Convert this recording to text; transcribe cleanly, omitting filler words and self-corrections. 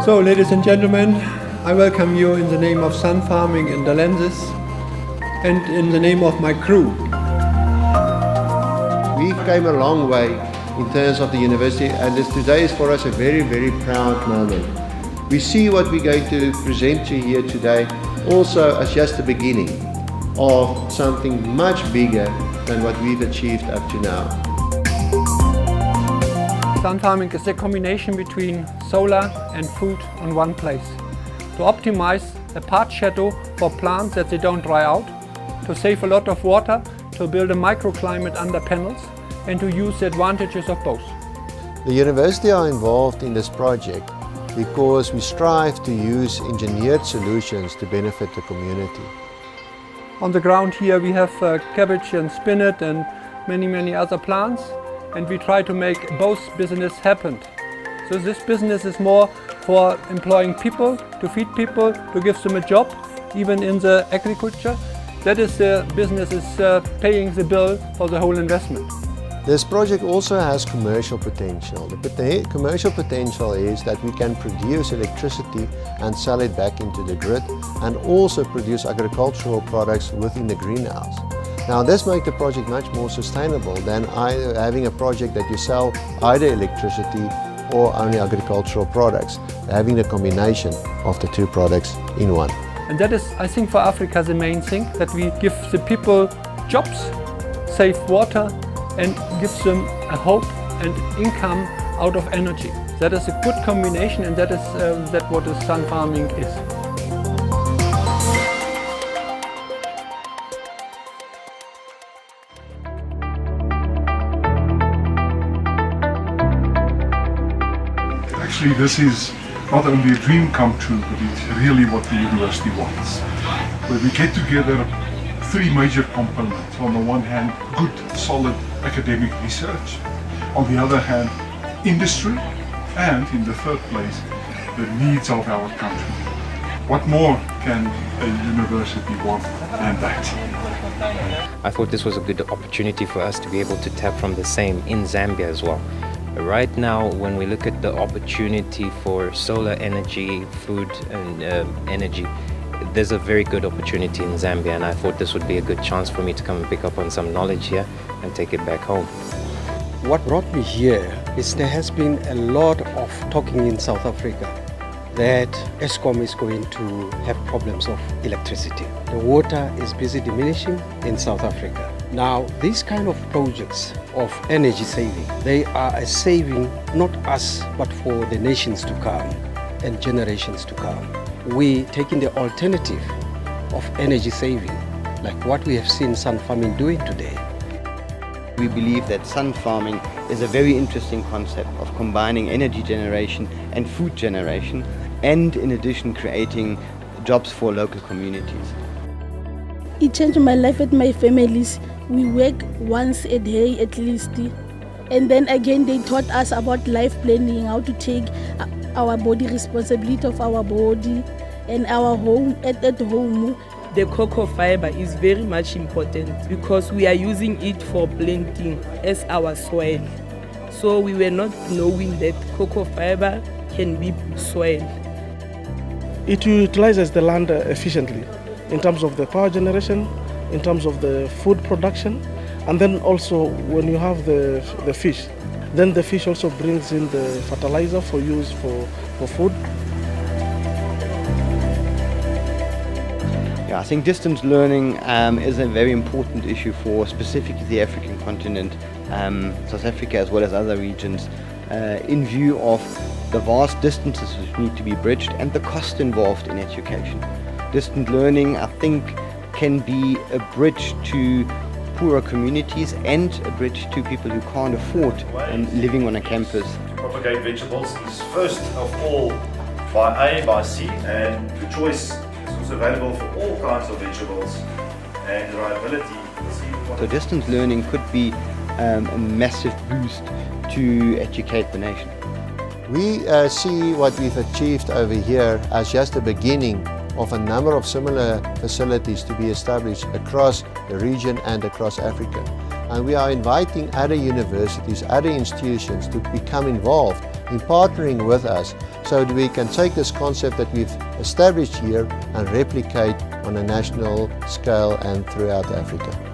So, ladies and gentlemen, I welcome you in the name of SUNfarming in the lenses and in the name of my crew. We came a long way in terms of the university, and today is for us a very, very proud moment. We see what we're going to present to you here today also as just the beginning of something much bigger than what we've achieved up to now. SUNfarming is a combination between solar and food on one place. To optimize the part shadow for plants that they don't dry out, to save a lot of water, to build a microclimate under panels, and to use the advantages of both. The university are involved in this project because we strive to use engineered solutions to benefit the community. On the ground here we have cabbage and spinach and many other plants, and we try to make both business happen. So this business is more for employing people, to feed people, to give them a job, even in the agriculture. That is the business is paying the bill for the whole investment. This project also has commercial potential. The commercial potential is that we can produce electricity and sell it back into the grid, and also produce agricultural products within the greenhouse. Now this makes the project much more sustainable than either having a project that you sell either electricity or only agricultural products, having the combination of the two products in one. And that is, I think, for Africa the main thing, that we give the people jobs, save water, and give them a hope and income out of energy. That is a good combination, and that is what SUNfarming is. Actually, this is not only a dream come true, but it's really what the university wants. Where we get together three major components. On the one hand, good, solid academic research. On the other hand, industry. And in the third place, the needs of our country. What more can a university want than that? I thought this was a good opportunity for us to be able to tap from the same in Zambia as well. Right now, when we look at the opportunity for solar energy, food and energy, there's a very good opportunity in Zambia, and I thought this would be a good chance for me to come and pick up on some knowledge here and take it back home. What brought me here is there has been a lot of talking in South Africa that Eskom is going to have problems of electricity. The water is busy diminishing in South Africa. Now, these kind of projects of energy saving, they are a saving not us but for the nations to come and generations to come. We taking the alternative of energy saving, like what we have seen SUNfarming doing today. We believe that SUNfarming is a very interesting concept of combining energy generation and food generation, and in addition creating jobs for local communities. It changed my life with my families. We work once a day at least, and then again they taught us about life planning, how to take our body, responsibility of our body and our home at home. The cocoa fiber is very much important because we are using it for planting as our soil. So we were not knowing that cocoa fiber can be soil. It utilizes the land efficiently in terms of the power generation, in terms of the food production, and then also when you have the fish, then the fish also brings in the fertilizer for use for food. Yeah, I think distance learning is a very important issue for specifically the African continent, South Africa as well as other regions, in view of the vast distances which need to be bridged and the cost involved in education. Distant learning, I think, can be a bridge to poorer communities and a bridge to people who can't afford living on a campus. To propagate vegetables is first of all by A, by seed, and the choice is also available for all kinds of vegetables, and the reliability. So distance learning could be a massive boost to educate the nation. We see what we've achieved over here as just the beginning of a number of similar facilities to be established across the region and across Africa. And we are inviting other universities, other institutions to become involved in partnering with us so that we can take this concept that we've established here and replicate on a national scale and throughout Africa.